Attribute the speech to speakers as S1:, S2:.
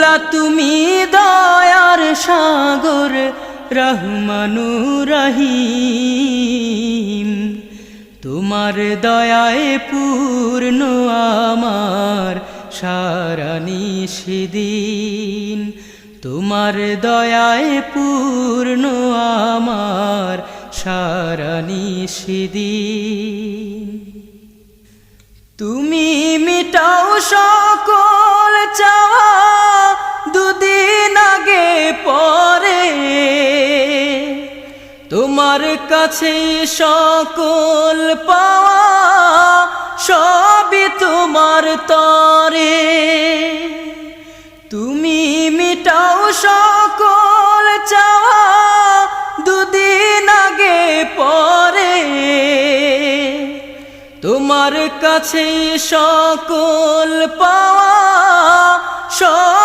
S1: মৌলা তুমি দয়ার সাগর রহমানুর রহিম, তোমার দয়ায় পূর্ণ আমার সারা নিশিদিন, তোমার দয়ায় পূর্ণ আমার সারা নিশিদিন। তুমি মিটাও সকল চাওয়া দুদিন আগে পরে, তোমার কাছে সকল পাওয়া সবই তোমার তরে। তুমি মিটাও সকল চাওয়া দুদিন আগে পরে, তোমার কাছে সকল পাওয়া সব